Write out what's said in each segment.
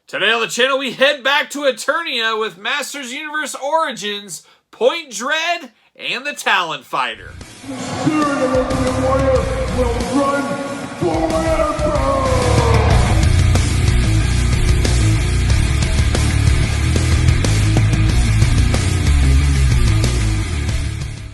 Today on the channel, we head back to Eternia with Masters Universe Origins, Point Dread, and the Talon Fighter. The spirit of Ultimate Warrior will run forever!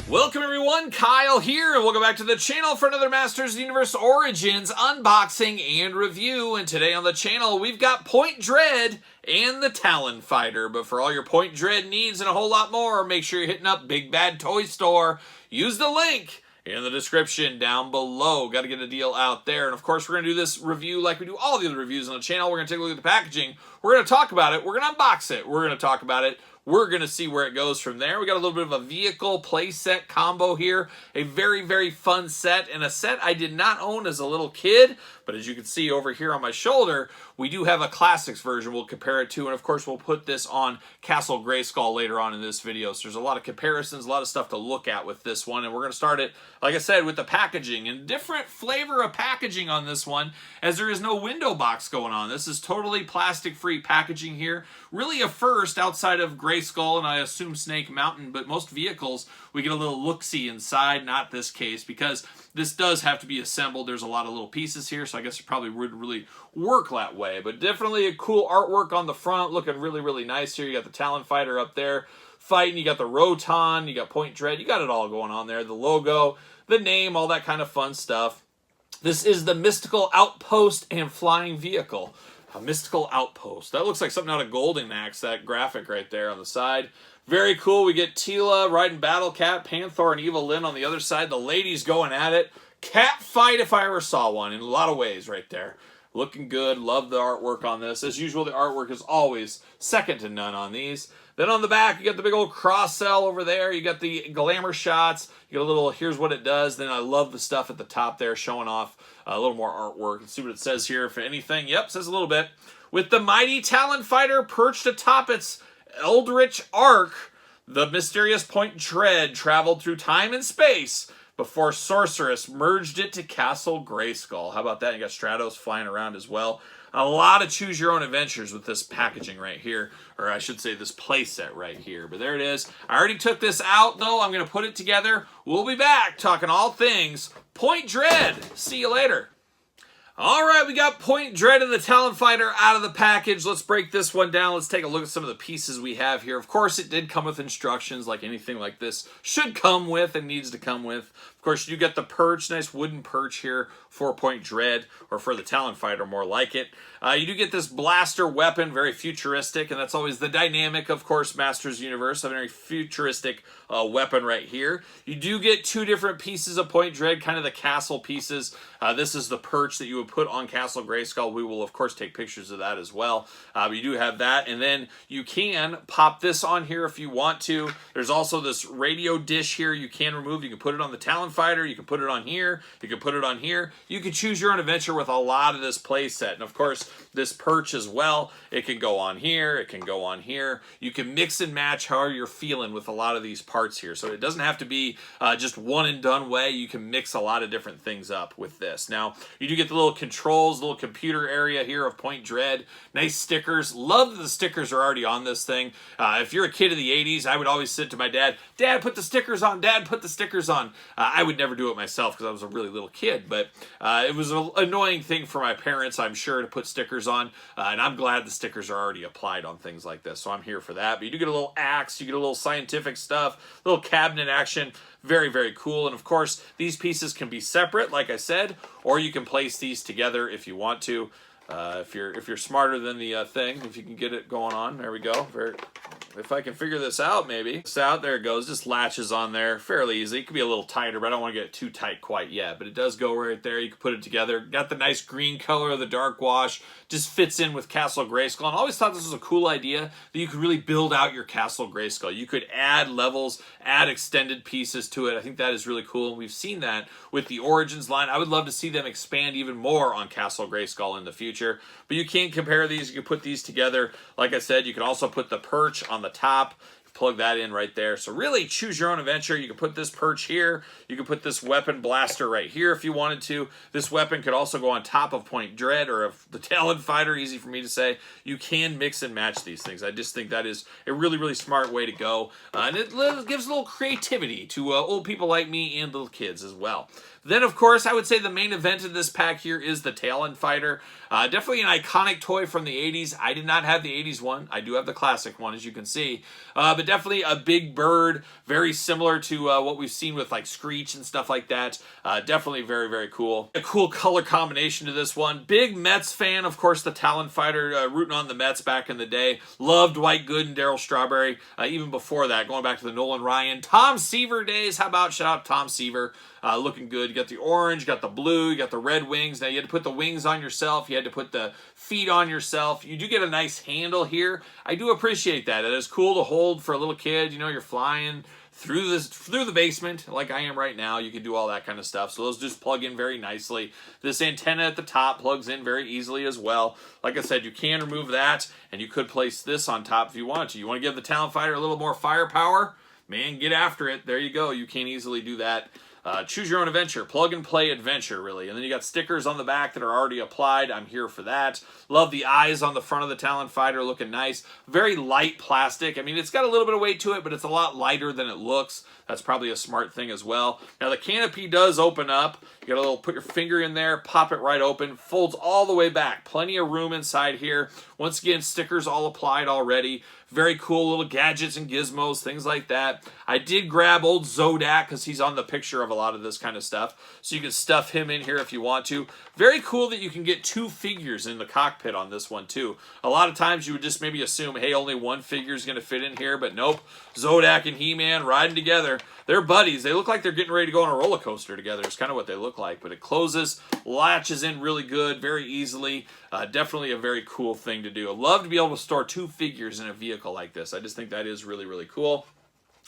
Welcome everyone, Kyle here, and welcome back to the channel for another Masters Universe Origins unboxing and review. And today on the channel, we've got Point Dread and the Talon Fighter. But for all your Point Dread needs and a whole lot more, make sure you're hitting up Big Bad Toy Store. Use the link in the description down below. Got to get a deal out there. And of course, we're going to do this review like we do all the other reviews on the channel. We're going to take a look at the packaging. We're going to talk about it. We're going to unbox it. We're going to talk about it. We're going to see where it goes from there. We got a little bit of a vehicle playset combo here. A very, very fun set, and a set I did not own as a little kid. But as you can see over here on my shoulder, we do have a classics version we'll compare it to. And of course, we'll put this on Castle Grayskull later on in this video. So there's a lot of comparisons, a lot of stuff to look at with this one. And we're going to start it, like I said, with the packaging. And different flavor of packaging on this one, as there is no window box going on. This is totally plastic-free packaging here. Really a first outside of Grayskull and I assume Snake Mountain. But most vehicles, we get a little look-see inside. Not this case, because this does have to be assembled. There's a lot of little pieces here, so I guess it probably would really work that way. But definitely a cool artwork on the front, looking really, really nice here. You got the Talon Fighter up there fighting. You got the Roton. You got Point Dread. You got it all going on there. The logo, the name, all that kind of fun stuff. This is the Mystical Outpost and Flying Vehicle. A Mystical Outpost. That looks like something out of Golden Axe, that graphic right there on the side. Very cool. We get Tila riding Battle Cat, Panther, and Evil Lyn on the other side. The ladies going at it. Cat fight if I ever saw one in a lot of ways right there. Looking good. Love the artwork on this. As usual, the artwork is always second to none on these. Then on the back, you got the big old cross cell over there. You got the glamour shots. You got a little, here's what it does. Then I love the stuff at the top there showing off a little more artwork. Let's see what it says here. If anything, yep, says a little bit. With the mighty Talon Fighter perched atop its Eldritch Arc, the mysterious Point Dread traveled through time and space before Sorceress merged it to Castle Grayskull. How about that? You got Stratos flying around as well. A lot of choose your own adventures with this packaging right here, or I should say this playset right here. But there it is. I already took this out though. I'm going to put it together. We'll be back talking all things Point Dread. See you later. All right, we got Point Dread and the Talon Fighter out of the package. Let's break this one down. Let's take a look at some of the pieces we have here. Of course, it did come with instructions like anything like this should come with and needs to come with. Of course, you get the perch, nice wooden perch here for Point Dread, or for the Talon Fighter, more like it. You do get this blaster weapon, very futuristic, and that's always the dynamic, of course, Masters Universe, a very futuristic weapon right here. You do get two different pieces of Point Dread, kind of the castle pieces. This is the perch that you would put on Castle Grayskull. We will, of course, take pictures of that as well. But you do have that, and then you can pop this on here if you want to. There's also this radio dish here you can remove. You can put it on the Talon Fighter. You can put it on here. You can put it on here. You can choose your own adventure with a lot of this play set. And, of course, this perch as well. It can go on here. It can go on here. You can mix and match however you're feeling with a lot of these parts here. So it doesn't have to be just one and done way. You can mix a lot of different things up with this. Now, you do get the little controls, little computer area here of Point Dread. Nice stickers. Love that the stickers are already on this thing. If you're a kid of the 80s, I would always say to my dad, Dad, put the stickers on. Dad, put the stickers on. I would never do it myself because I was a really little kid, but it was an annoying thing for my parents, I'm sure, to put stickers on, and I'm glad the stickers are already applied on things like this, so I'm here for that. But you do get a little axe, you get a little scientific stuff, little cabinet action. Very, very cool. And of course, these pieces can be separate, like I said, or you can place these together if you want to. If you're smarter than the thing, if you can get it going on. There we go. If I can figure this out, maybe. It's out, there it goes. Just latches on there. Fairly easy. It could be a little tighter, but I don't want to get it too tight quite yet. But it does go right there. You can put it together. Got the nice green color of the dark wash. Just fits in with Castle Grayskull. And I always thought this was a cool idea that you could really build out your Castle Grayskull. You could add levels, add extended pieces to it. I think that is really cool. And we've seen that with the Origins line. I would love to see them expand even more on Castle Grayskull in the future. But you can't compare these. You can put these together. Like I said, you can also put the perch on the top. plug that in right there. So really choose your own adventure. You can put this perch here. You can put this weapon blaster right here if you wanted to. This weapon could also go on top of Point Dread or the Talon Fighter, easy for me to say. You can mix and match these things. I just think that is a really, really smart way to go. And it gives a little creativity to old people like me and little kids as well. Then, of course, I would say the main event in this pack here is the Talon Fighter. Definitely an iconic toy from the 80s. I did not have the 80s one. I do have the classic one, as you can see. But definitely a big bird, very similar to what we've seen with like Screech and stuff like that. Definitely very, very cool. A cool color combination to this one. Big Mets fan, of course, the Talon Fighter, rooting on the Mets back in the day. Loved Dwight Gooden and Darryl Strawberry. Even before that, going back to the Nolan Ryan, Tom Seaver days. How about shout out Tom Seaver? Looking good. You got the orange, you got the blue, you got the red wings. Now you had to put the wings on yourself. You had to put the feet on yourself. You do get a nice handle here. I do appreciate that. It is cool to hold for a little kid. You know, you're flying through the basement like I am right now. You can do all that kind of stuff. So those just plug in very nicely. This antenna at the top plugs in very easily as well. Like I said, you can remove that, and you could place this on top if you want to. You want to give the Talon Fighter a little more firepower? Man, get after it. There you go. You can easily do that. Choose your own adventure, plug and play adventure, really. And then you got stickers on the back that are already applied. I'm here for that. Love the eyes on the front of the Talon Fighter, looking nice. Very light plastic. I mean, it's got a little bit of weight to it, but it's a lot lighter than it looks. That's probably a smart thing as well. Now, the canopy does open up. You got a little, put your finger in there, pop it right open, folds all the way back. Plenty of room inside here. Once again, stickers all applied already. Very cool little gadgets and gizmos, things like that. I did grab old Zodak because he's on the picture of a lot of this kind of stuff. So you can stuff him in here if you want to. Very cool that you can get two figures in the cockpit on this one too. A lot of times you would just maybe assume, hey, only one figure is going to fit in here. But nope, Zodak and He-Man riding together. They're buddies. They look like they're getting ready to go on a roller coaster together. It's kind of what they look like. But it closes, latches in really good, very easily. Definitely a very cool thing to do. I love to be able to store two figures in a vehicle like this. I just think that is really, really cool.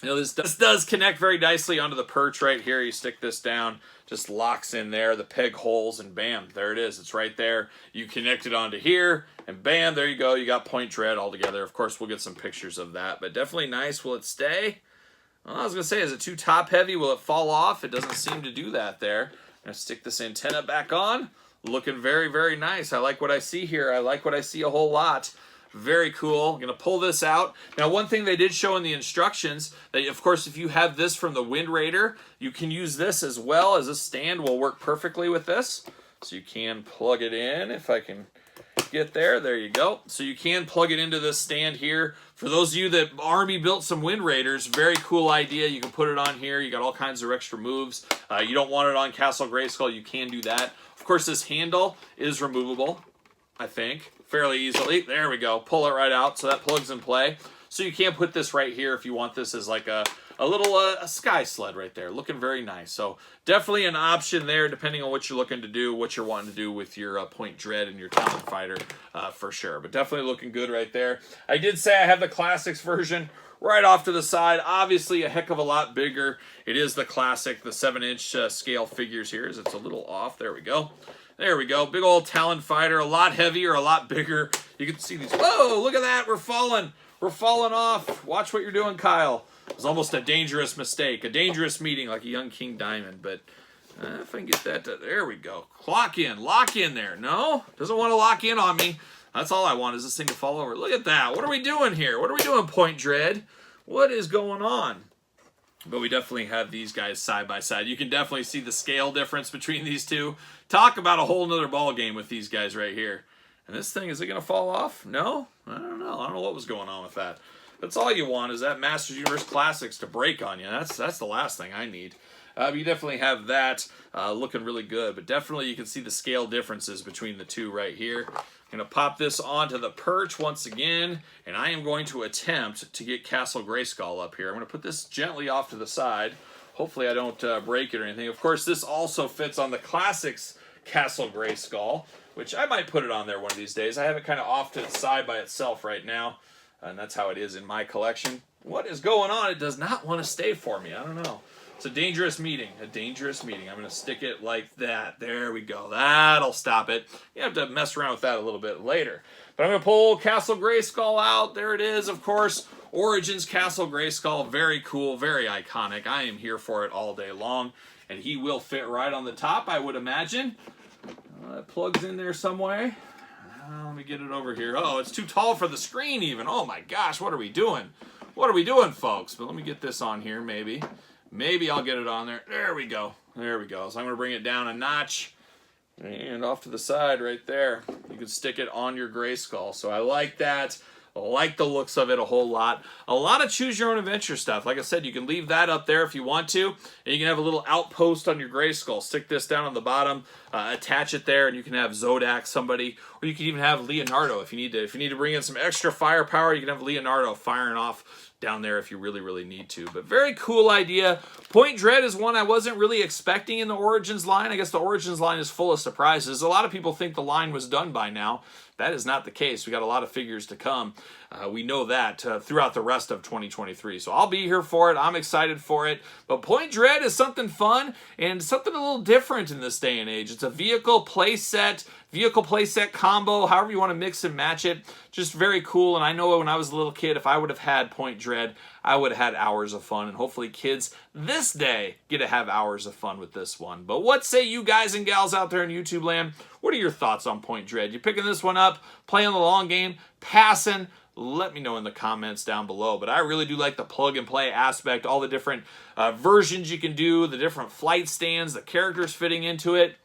You know, this does connect very nicely onto the perch right here. You stick this down, just locks in there, the peg holes, and bam, there it is. It's right there. You connect it onto here, and bam, there you go. You got Point Dread all together. Of course, we'll get some pictures of that, but definitely nice. Will it stay? Well, I was going to say, is it too top heavy? Will it fall off? It doesn't seem to do that there. I'm going to stick this antenna back on. Looking very, very nice. I like what I see here. I like what I see a whole lot. Very cool. I'm going to pull this out. Now, one thing they did show in the instructions, that of course, if you have this from the Wind Raider, you can use this as well as a stand. Will work perfectly with this. So you can plug it in if I can get there. There you go. So you can plug it into this stand here. For those of you that Army built some Wind Raiders, very cool idea. You can put it on here. You got all kinds of extra moves. You don't want it on Castle Grayskull, you can do that. Of course, this handle is removable, I think, fairly easily. There we go. Pull it right out, so that plugs in play. So you can put this right here if you want this as like a little a sky sled right there. Looking very nice. So definitely an option there depending on what you're looking to do, what you're wanting to do with your Point Dread and your Talon Fighter for sure. But definitely looking good right there. I did say I have the Classics version right off to the side. Obviously a heck of a lot bigger. It is the Classic, the 7-inch scale figures here. It's a little off. There we go. There we go. Big old Talon Fighter. A lot heavier, a lot bigger. You can see these. Whoa, look at that. We're falling. We're falling off. Watch what you're doing, Kyle. It was almost a dangerous mistake. A dangerous meeting like a young King Diamond. But if I can get that to, there we go. Lock in there. No? Doesn't want to lock in on me. That's all I want is this thing to fall over. Look at that. What are we doing here? What are we doing, Point Dread? What is going on? But we definitely have these guys side by side. You can definitely see the scale difference between these two. Talk about a whole nother ball game with these guys right here. And this thing, is it going to fall off? No? I don't know. I don't know what was going on with that. That's all you want is that Masters Universe Classics to break on you. That's the last thing I need. You definitely have that looking really good. But definitely you can see the scale differences between the two right here. I'm going to pop this onto the perch once again, and I am going to attempt to get Castle Grayskull up here. I'm going to put this gently off to the side. Hopefully I don't break it or anything. Of course, this also fits on the Classics Castle Grayskull, which I might put it on there one of these days. I have it kind of off to the side by itself right now, and that's how it is in my collection. What is going on? It does not want to stay for me. I don't know. It's a dangerous meeting. A dangerous meeting. I'm going to stick it like that. There we go. That'll stop it. You have to mess around with that a little bit later. But I'm going to pull Castle Grayskull out. There it is, of course. Origins Castle Grayskull. Very cool, very iconic. I am here for it all day long. And he will fit right on the top, I would imagine. It plugs in there some way. Let me get it over here. Oh, it's too tall for the screen even. Oh my gosh, what are we doing? What are we doing, folks? But let me get this on here, maybe. Maybe I'll get it on there. There we go. There we go. So I'm going to bring it down a notch. And off to the side right there. You can stick it on your Grayskull. So I like that. I like the looks of it a whole lot. A lot of choose your own adventure stuff. Like I said, you can leave that up there if you want to. And you can have a little outpost on your Grayskull. Stick this down on the bottom, attach it there, and you can have Zodak, somebody, or you can even have Leonardo if you need to. If you need to bring in some extra firepower, you can have Leonardo firing off down there if you really, really need to. But very cool idea. Point Dread is one I wasn't really expecting in the Origins line. I guess the Origins line is full of surprises. A lot of people think the line was done by now. That is not the case. We got a lot of figures to come. We know that throughout the rest of 2023. So I'll be here for it. I'm excited for it. But Point Dread is something fun and something a little different in this day and age. It's a vehicle playset combo, however you want to mix and match it. Just very cool. And I know when I was a little kid, if I would have had Point Dread, I would have had hours of fun. And hopefully kids this day get to have hours of fun with this one. But what say you guys and gals out there in YouTube land? What are your thoughts on Point Dread? You picking this one up, playing the long game, passing? Let me know in the comments down below. But I really do like the plug and play aspect, all the different versions you can do, the different flight stands, the characters fitting into it.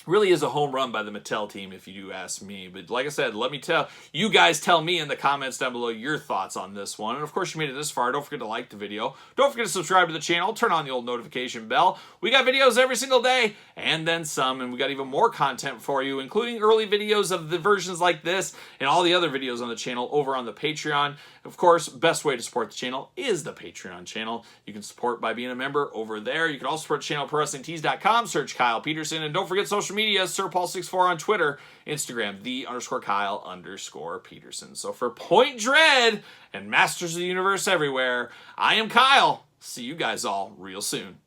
Really is a home run by the Mattel team, if you do ask me. But like I said, let me tell you guys, tell me in the comments down below your thoughts on this one. And of course, you made it this far. Don't forget to like the video. Don't forget to subscribe to the channel. Turn on the old notification bell. We got videos every single day and then some. And we got even more content for you, including early videos of the versions like this and all the other videos on the channel over on the Patreon. Of course, best way to support the channel is the Patreon channel. You can support by being a member over there. You can also support the channel at ProWrestlingTees.com. Search Kyle Peterson. And don't forget social media, SirPaul64 on Twitter, Instagram, _Kyle_Peterson. So for Point Dread and Masters of the Universe everywhere, I am Kyle. See you guys all real soon.